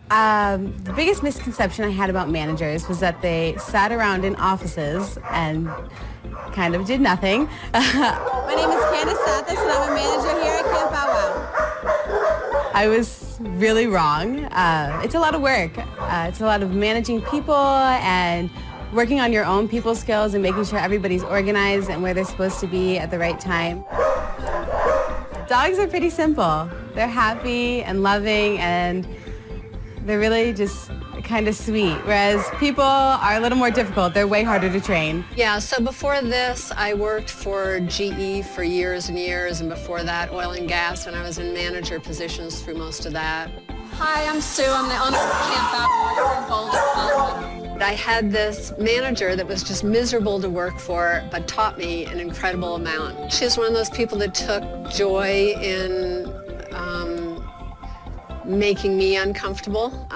The biggest misconception I had about managers was that they sat around in offices and kind of did nothing. My name is Candace Sathis and I'm a manager here at Camp Bow Wow. I was really wrong. It's a lot of work. It's a lot of managing people and working on your own people skills and making sure everybody's organized and where they're supposed to be at the right time. Dogs are pretty simple. They're happy and loving and they're really just kind of sweet, whereas people are a little more difficult. They're way harder to train. Yeah, so before this, I worked for GE for years and years, and before that, oil and gas, and I was in manager positions through most of that. Hi, I'm Sue. I'm the owner of Camp Bow Wow in Boulder, Colorado. I had this manager that was just miserable to work for, but taught me an incredible amount. She's one of those people that took joy in making me uncomfortable.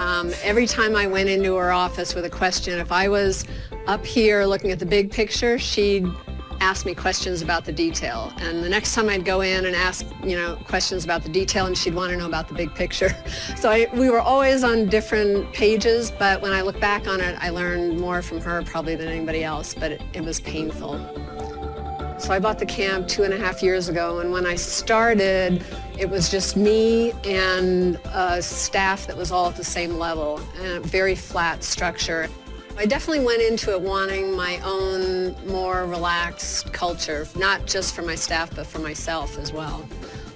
Every time I went into her office with a question, if I was up here looking at the big picture, she'd ask me questions about the detail. And the next time I'd go in and ask, questions about the detail, and she'd want to know about the big picture. So we were always on different pages, but when I look back on it, I learned more from her probably than anybody else, but it was painful. So I bought the camp 2.5 years ago, and when I started, it was just me and a staff that was all at the same level, and a very flat structure. I definitely went into it wanting my own more relaxed culture, not just for my staff, but for myself as well.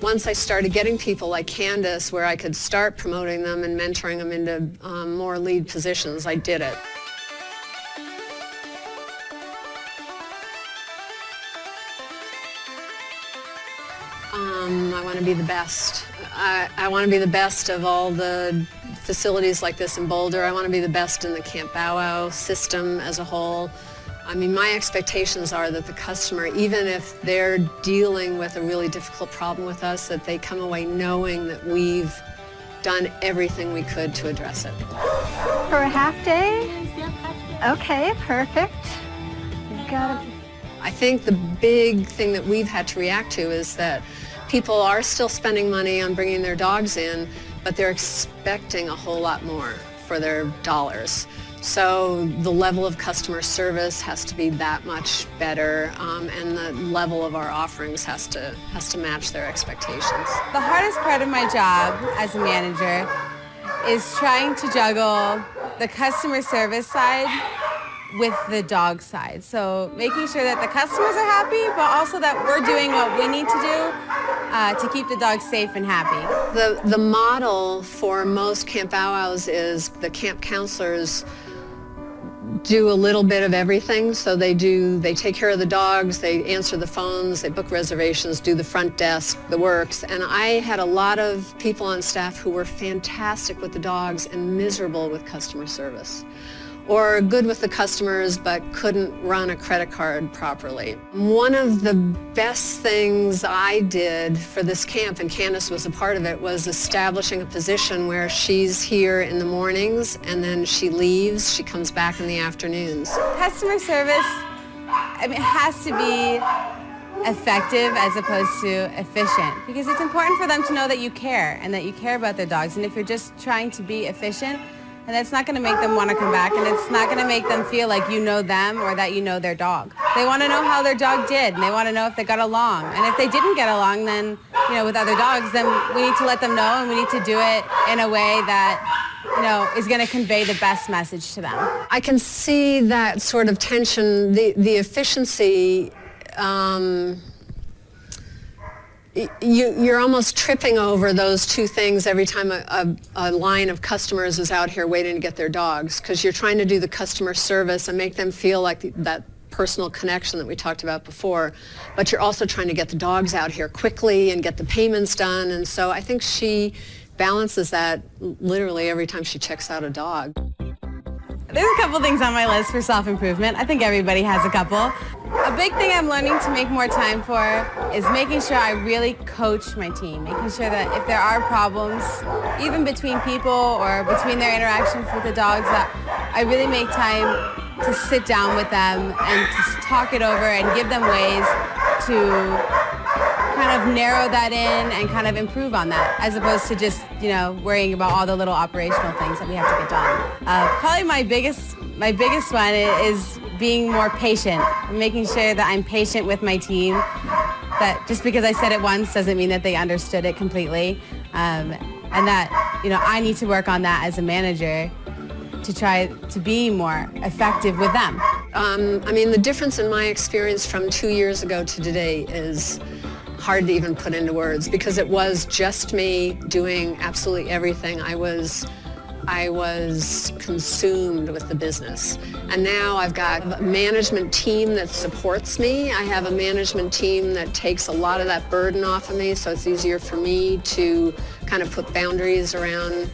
Once I started getting people like Candace, where I could start promoting them and mentoring them into more lead positions, I did it. I want to be the best. I want to be the best of all the facilities like this in Boulder. I want to be the best in the Camp Bow Wow system as a whole. I mean, my expectations are that the customer, even if they're dealing with a really difficult problem with us, that they come away knowing that we've done everything we could to address it. For a half day? Okay, perfect. You've got it. I think the big thing that we've had to react to is that people are still spending money on bringing their dogs in, but they're expecting a whole lot more for their dollars. So the level of customer service has to be that much better, and the level of our offerings has to match their expectations. The hardest part of my job as a manager is trying to juggle the customer service side with the dog side. So making sure that the customers are happy, but also that we're doing what we need to do to keep the dogs safe and happy. The model for most Camp Bow Wows is the camp counselors do a little bit of everything. So they take care of the dogs, they answer the phones, they book reservations, do the front desk, the works. And I had a lot of people on staff who were fantastic with the dogs and miserable with customer service, or good with the customers but couldn't run a credit card properly. One of the best things I did for this camp, and Candace was a part of it, was establishing a position where she's here in the mornings and then she leaves, she comes back in the afternoons. Customer service, it has to be effective as opposed to efficient, because it's important for them to know that you care and that you care about their dogs. And if you're just trying to be efficient, and that's not going to make them want to come back, and it's not going to make them feel like you know them or that you know their dog. They want to know how their dog did, and they want to know if they got along. And if they didn't get along, then, with other dogs, then we need to let them know, and we need to do it in a way that, is going to convey the best message to them. I can see that sort of tension, the efficiency. You're almost tripping over those two things every time a line of customers is out here waiting to get their dogs, because you're trying to do the customer service and make them feel like that personal connection that we talked about before, but you're also trying to get the dogs out here quickly and get the payments done. And so I think she balances that literally every time she checks out a dog. There's a couple things on my list for self-improvement. I think everybody has a couple. A big thing I'm learning to make more time for is making sure I really coach my team, making sure that if there are problems, even between people or between their interactions with the dogs, that I really make time to sit down with them and to talk it over and give them ways to kind of narrow that in and kind of improve on that, as opposed to just, worrying about all the little operational things that we have to get done. Probably my biggest one is being more patient, making sure that I'm patient with my team, that just because I said it once doesn't mean that they understood it completely, and that, I need to work on that as a manager to try to be more effective with them. The difference in my experience from 2 years ago to today is hard to even put into words, because it was just me doing absolutely everything. I was consumed with the business. And now I've got a management team that supports me. I have a management team that takes a lot of that burden off of me, so it's easier for me to kind of put boundaries around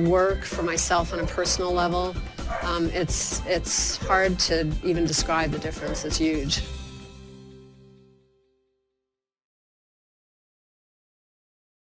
work for myself on a personal level. It's hard to even describe the difference. It's huge.